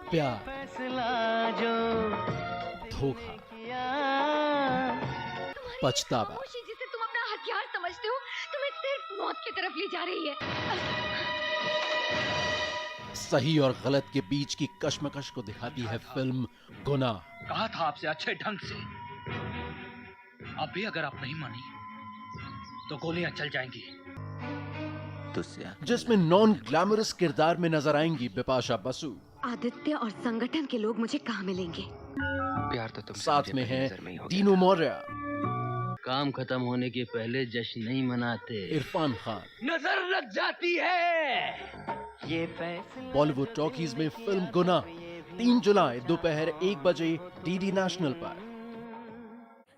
प्यार, फैसला जो धोखा, तुम्हारी पछतावा। खामोशी जिसे तुम अपना हथियार समझते हो, तुम्हें सिर्फ मौत की तरफ ले जा रही है। सही और गलत के बीच की कश्मकश को दिखाती है फिल्म गुनाह। कहा था आपसे अच्छे ढंग से। अब भी अगर आप नहीं मानी तो गोलियां चल जाएंगी। जिसमें नॉन ग्लैमरस किरदार में नजर आएंगी बिपाशा बसु। आदित्य और संगठन के लोग मुझे कहाँ मिलेंगे? प्यार तो तुमसे साथ मुझे में पहली है नजर में ही हो गया दीनू था। मौर्य, काम खत्म होने के पहले जश्न नहीं मनाते। इरफान खान। नजर लग जाती है। ये फैसला बॉलीवुड टॉकीज में फिल्म गुनाह 3 जुलाई दोपहर 1 बजे डीडी नेशनल पर।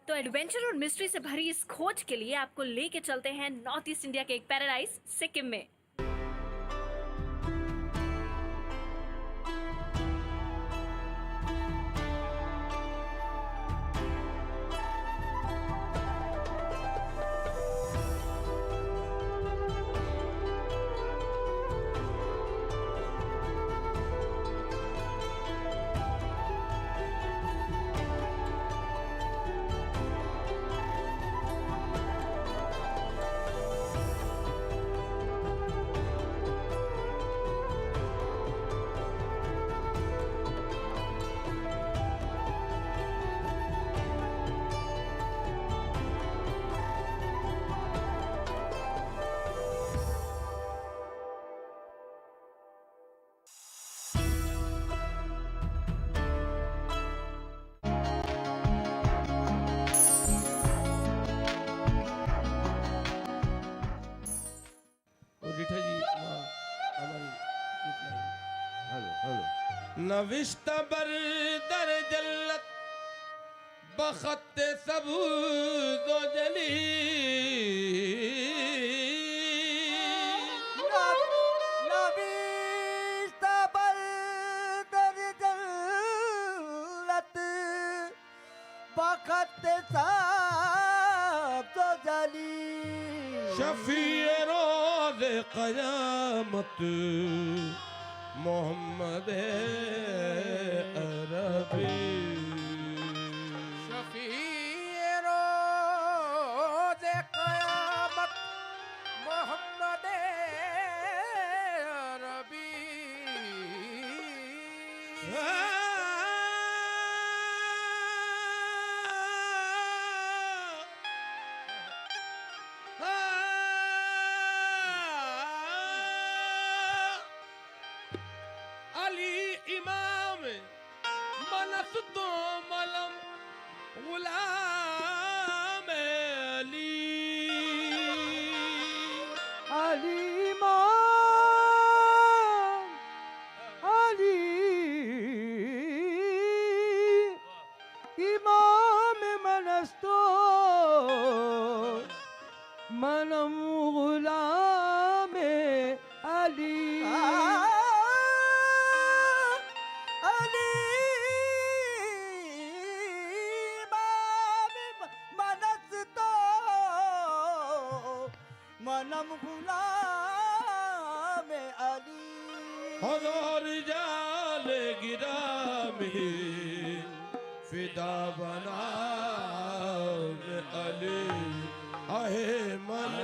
तो एडवेंचर और मिस्ट्री से भरी इस खोज के लिए आपको लेके चलते हैं नॉर्थ ईस्ट इंडिया के एक पैराडाइज सिक्किम में। नविश्ता बर दर जल्लत बखत सबूज जली नविश्ता बर दर जल्लत बखत सबूज जली शफी रोज क़यामत मोहम्मद अरबी शफीए रोज़ क़यामत मोहम्मद अरबी। अली इमाम मनस तो मलम गुलाम अली अली इमाम अली इमाम मनस तो मलम गुलाम अली मनम गुलाम अली हजार जाल गिरा में फिदा बना अली आहे मन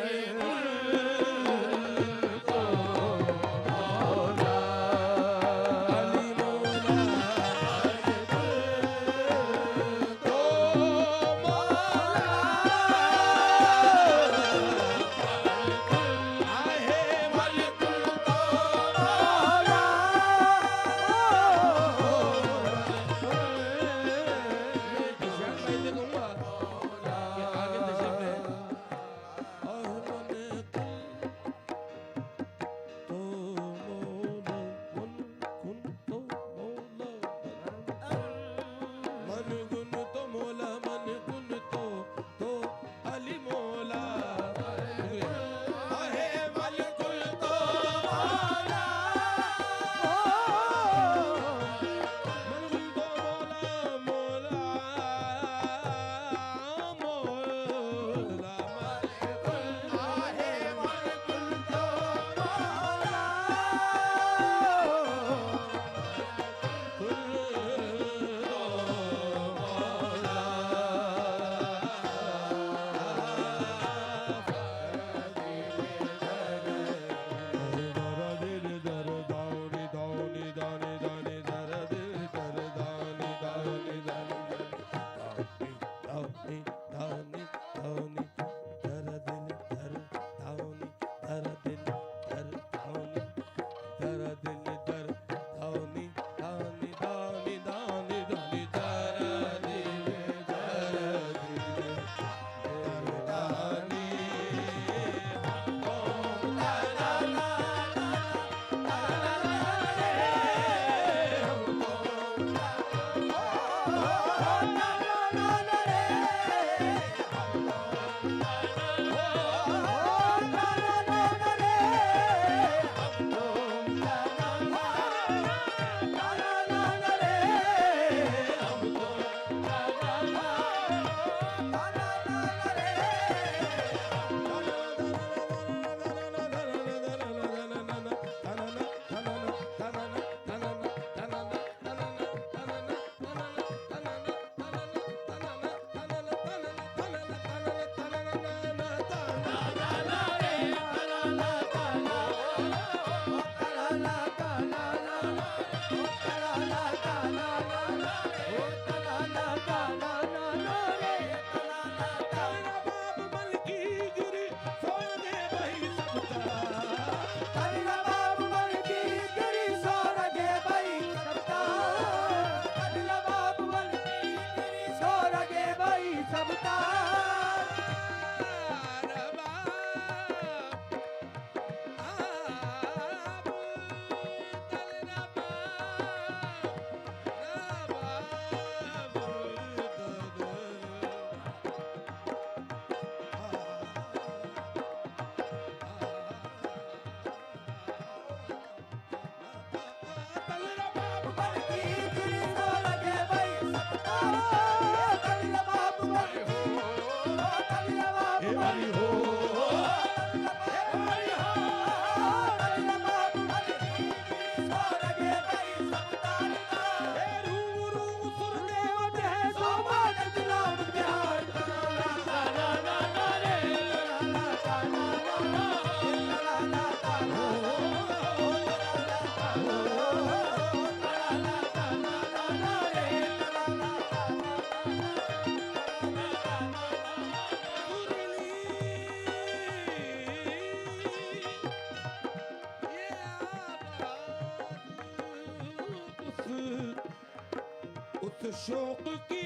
शौक की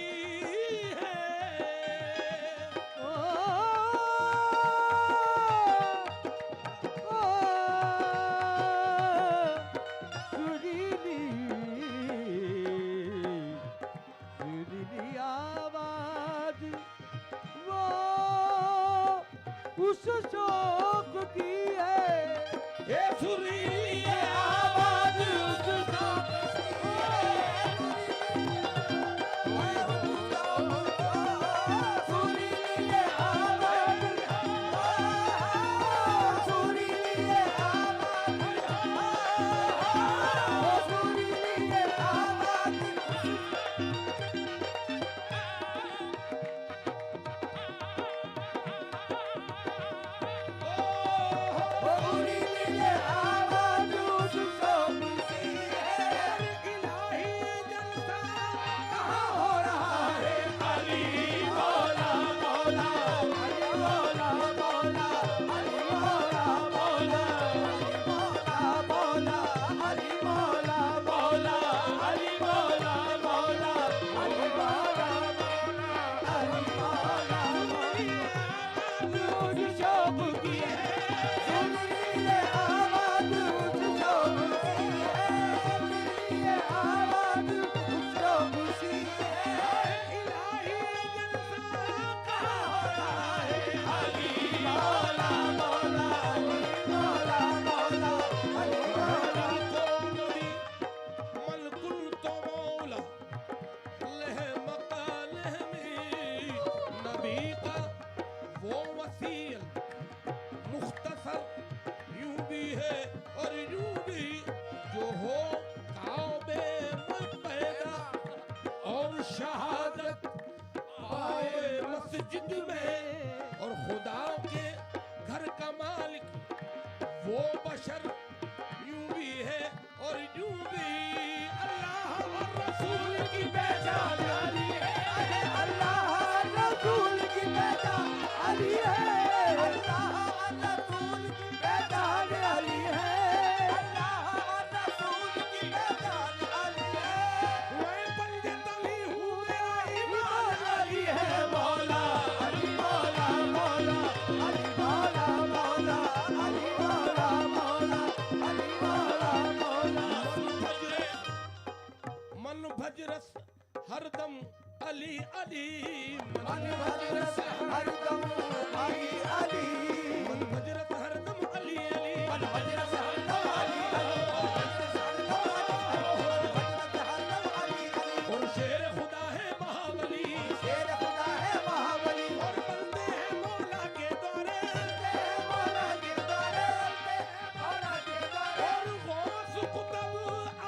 है सुरीली सुरीली आवाज वो उस शौक की है ये सुरीली आवाज उस शौक की है सुरीली आवाज सुरीली आवाज सुरीली आवाज सुरीली आवाज उस शौक की है इलाही जलसा कहाँ हो रहा है अली मौला मौला अली मौला मौला अली मौला मौला अली मौला मौला अली मौला मौला अली मौला मौला अली मौला मौला उस शौक की है सुरीली आवाज उस शौक की है सुरीली आवाज उस शौक की है इलाही जलसा कहाँ हो रहा है अली मौला मौला अली मौला मौला अली मौला कोनवी मलकुल तो मौला लह मकालह में नबी का वो वसील मुख्तसर यूं भी है और यूं भी जो हो काबे में पैदा और शहादत पाए मस्जिद में और खुदा के घर का मालिक वो बशर यूं भी है और यूं भी अल्लाह और रसूल की पहचान अली है अल्लाह और रसूल की पहचान अली है अल्लाह और रसूल की पहचान अली है अल्लाह और रसूल की पहचान अली है मैं पंडित अली हूँ मेरा ईमान अली है मौला अली मौला मौला अली मौला मौला अली मौला मौला अली मौला मौला मन भजरस हरदम अली अली मन भजरस हरदम अली अली मन भजरस हरदम अली अली मन भजरस हरदम अली अली और शेर खुदा है महाबली शेर खुदा है महाबली और बंदे हैं मौला के द्वारे मौला के द्वारे मौला के द्वारे और गौस कुतुब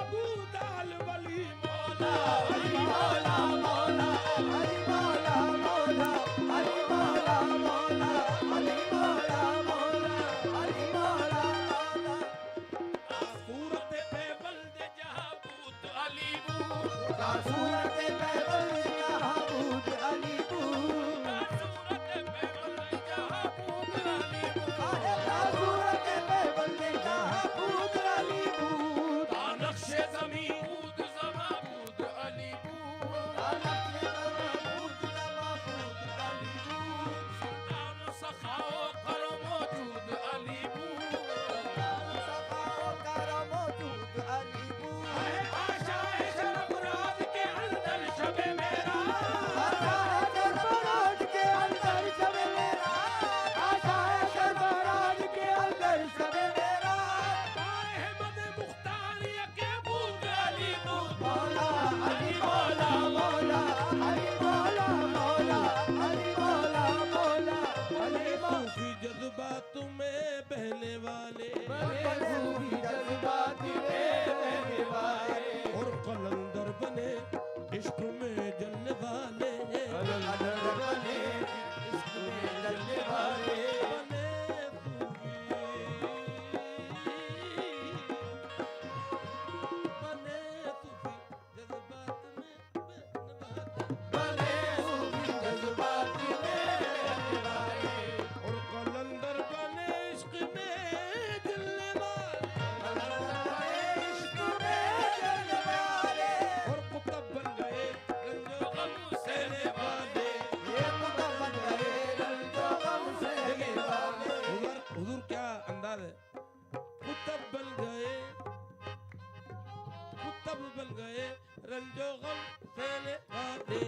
अबू दाल वली मौला अली मौला मौला अली मौला मौला अली मौला मौला अली मौला मौला अली मौला मौला सूरत पे बल्द जहां बूत अली बू सूरत पे बल्द जहां बूत अली बू सूरत पे बल्द जहां बूत अली बू सूरत पे बल्द जहां बूत अली बू नक्शे ज़मीन बूत ज़मा बूत अली बू नक्शे ज़मा बूत ज़मा बूत अली बू सुल्तान सखाओ करो मौजूद अली बू सुल्तान सखाओ करो मौजूद अली बू आशा है शरफराज के अंदर शबे मेरा आशा है शरफराज के अंदर शबे मेरा आशा है शरफराज के अंदर शबे मेरा पाए है मदे मुख्तार के बूत अली बू मौला अली मौला मौला अली मौला मौला अली मौला मौला अली सूफी जज्बात में बहने वाले सूफी जज्बात में बहने वाले और कलंदर बने इश्क में जलने वाले कलंदर बने इश्क में जलने वाले बने सूफी जज्बात में बने सूफी जज्बात में बहने वाले और कलंदर बने इश्क में जलने वाले क्या अंदाज है। कुतब बन गए, कुतब बन गए रंजो गम सहने वाले,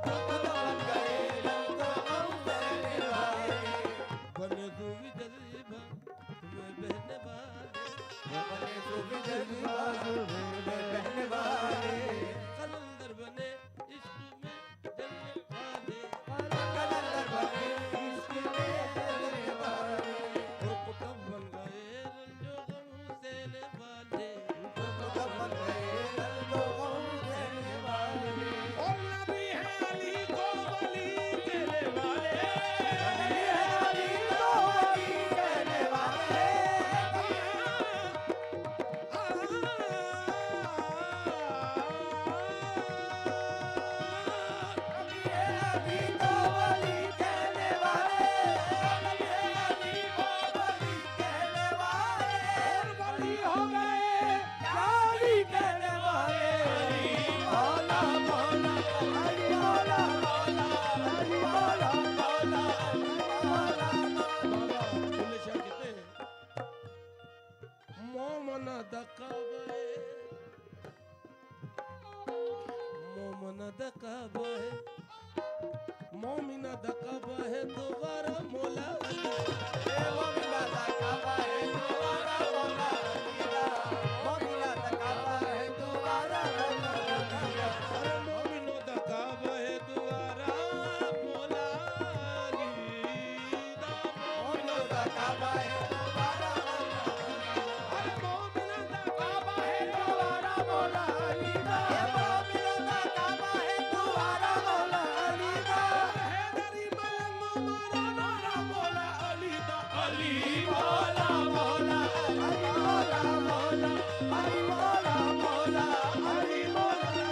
कुतब बन गए रंजो गम सहने वाले, बने सूफी जज्बा तुम्हें बहने वाले, बने सूफी जज्बा तुम्हें बहने वाले, कलंदर बने इश्क में जलने वाले, कलंदर बने इश्क में जलने वाले, और कुतब बन गए रंजो गम सहने वाले, कुतब बन गए रंजो गम सहने वाले, और नबी है अली को वली कहने वाले, नबी है अली को वली कहने वाले, मोमना दकाबा है, मोमिना दकाबा है दोबारा मौला अली, मोमिना दकाबा है दोबारा मौला अली, मोमिना दकाबा है दोबारा मौला अली, अरे मोमिनो दकाबा है दोबारा मौला अली, मोमिनो दकाबा है दोबारा मौला अली, अरे मोमिना दकाबा है दोबारा मौला अली, मोमिनो दकाबा है दोबारा मौला अली, हैदरी मलंग मारा नारा मौला अली दा, अली मौला मौला अली मौला मौला अली मौला मौला अली मौला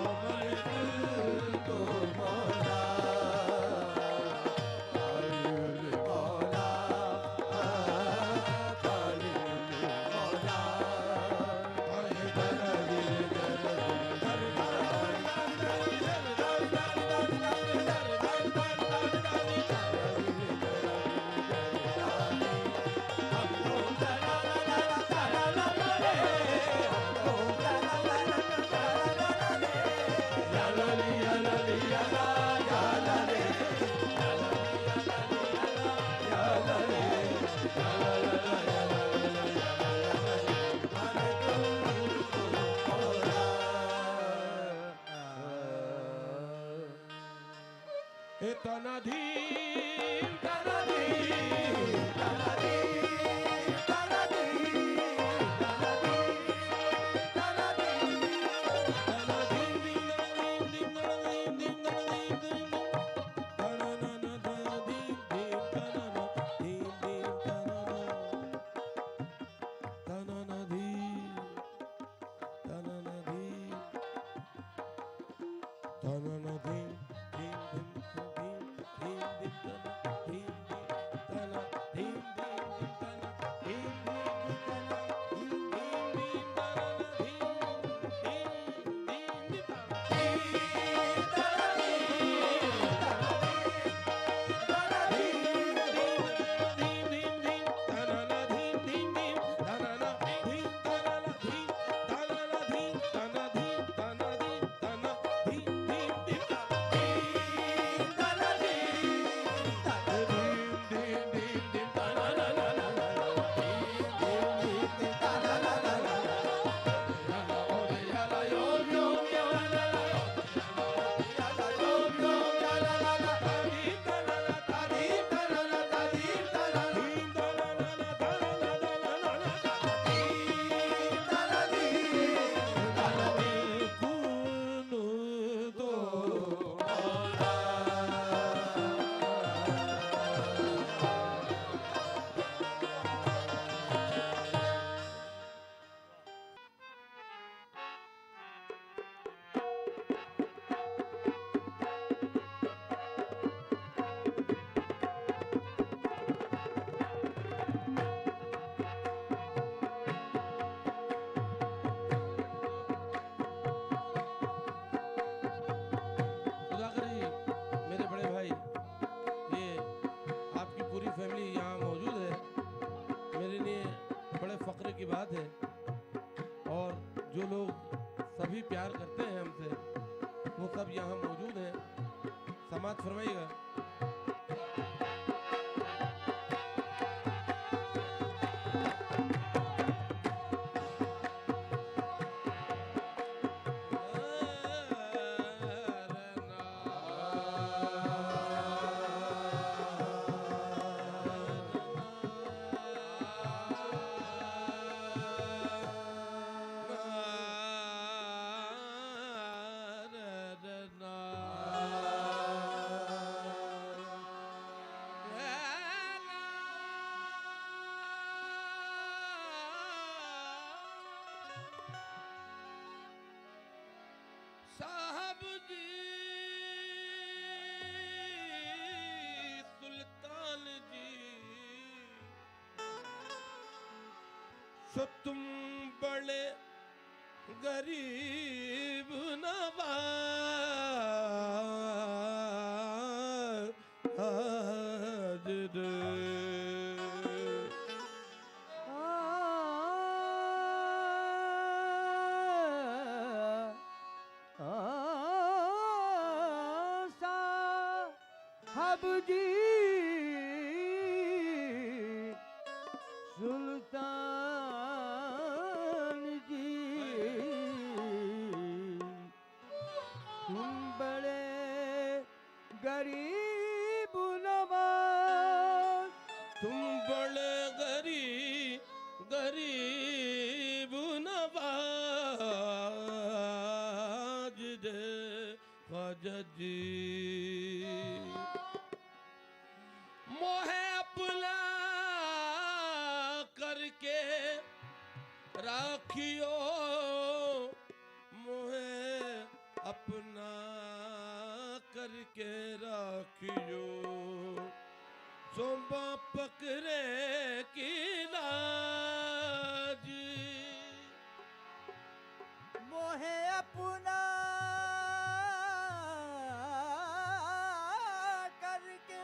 मने दिल तो मौला अली मौला अली मौला अली तनाधीम तनाधीम तनाधीम की बात है। और जो लोग सभी प्यार करते हैं हमसे, वो सब यहाँ मौजूद हैं। समाज फरमाइएगा। साहब जी सुल्तान जी, सो तुम बड़े गरीब नवाज रे। साहब जी सुल्तान जी, तुम बड़े गरीब नवाज, तुम बड़े गरीब नवाज रे ख्वाजा जी। मोहे अपना करके राखियो, मोहे अपना करके राखियो, सोबा पकड़े की लाज। मोहे अपना करके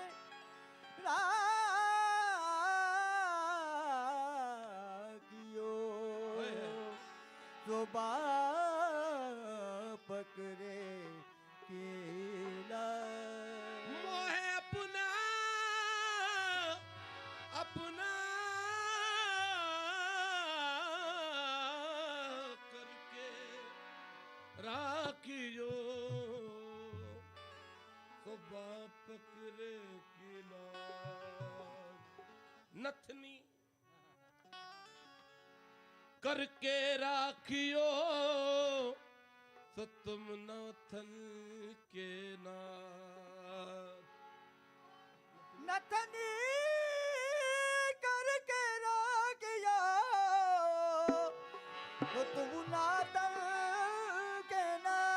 राखियो, सुबह पकड़े केला। मोहे अपना करके राखियो, सुबह पकड़े केला। नथनी करके राखियो, सो तुम नाथन के नाथ। नथनी करके राखियो, तो तुम नाथन के नाथ।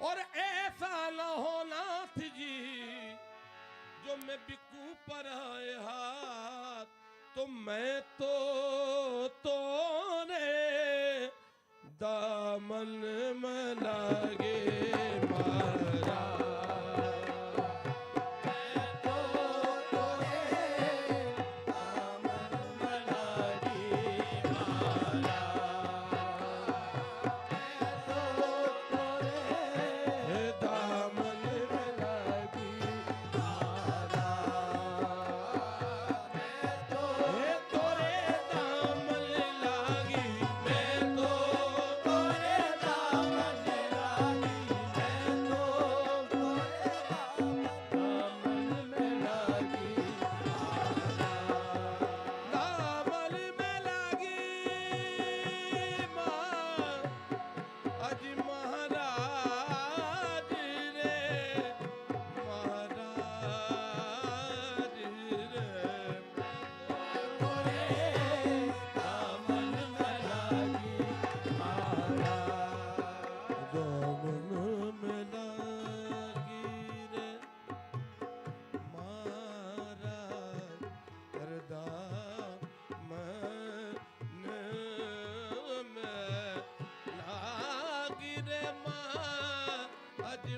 और ऐसा न हो नाथ जी, जो मैं बिकूं पर आए हाथ, तो मैं तोरे दामन में लागे मारा।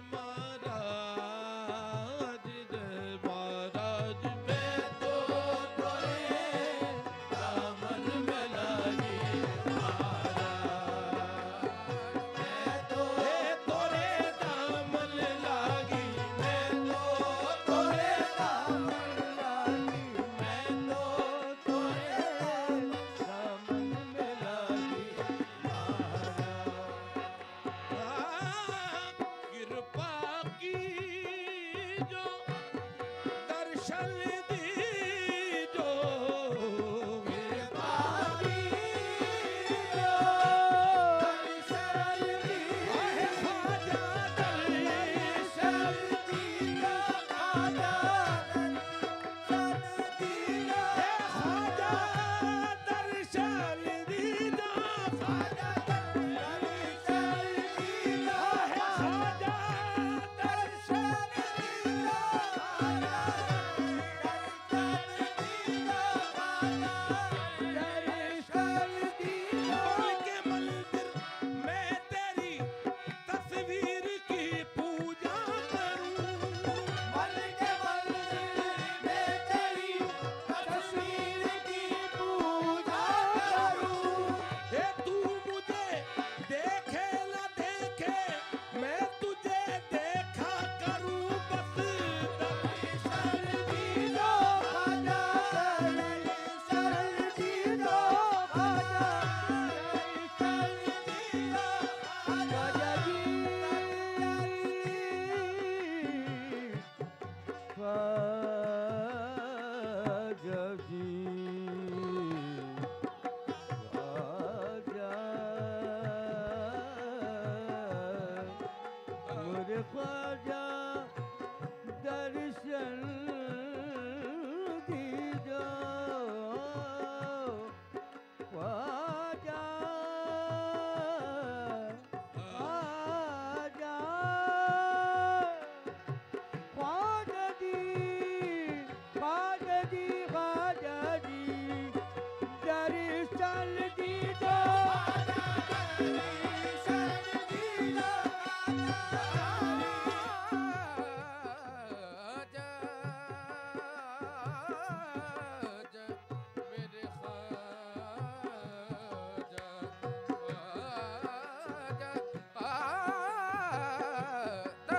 महाराज रे महाराज मैं तो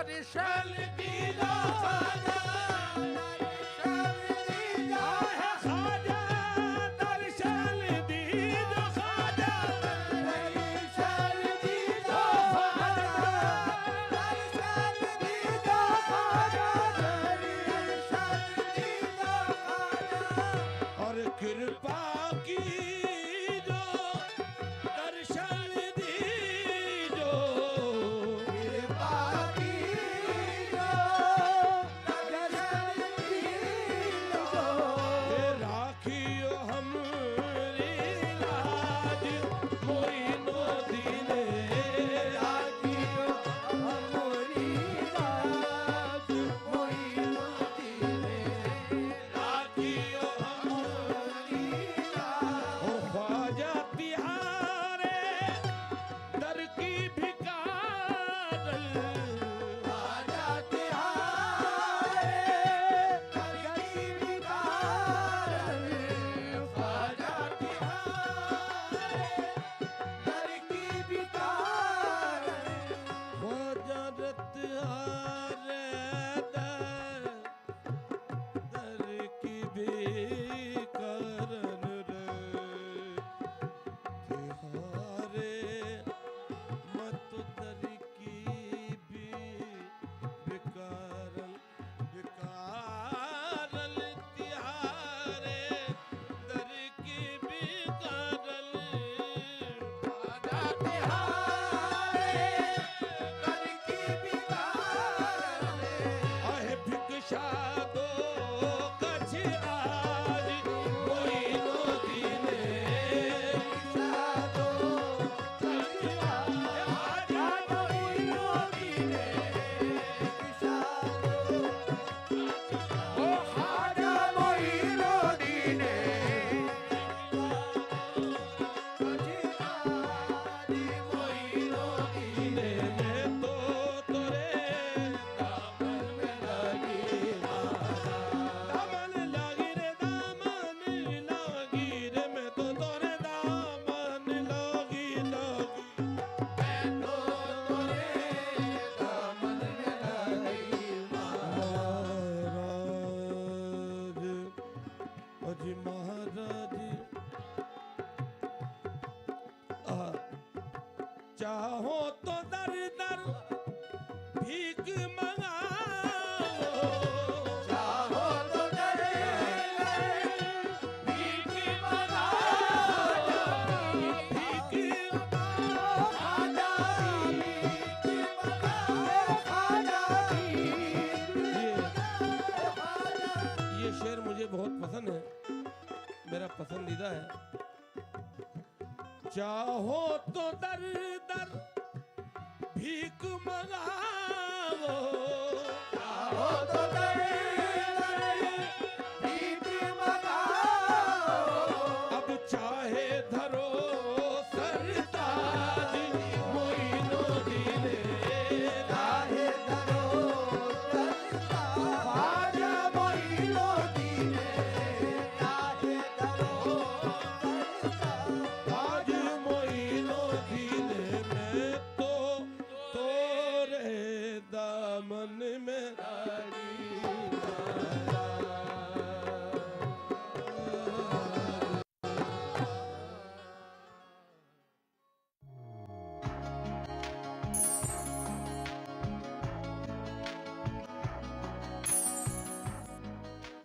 दर्शन दीजो चाहो तो दर दर भीख मंगाओ, चाहो तो दर शेर मुझे बहुत पसंद है, मेरा पसंदीदा है। चाहो तो दर दर भीख मंगाओ,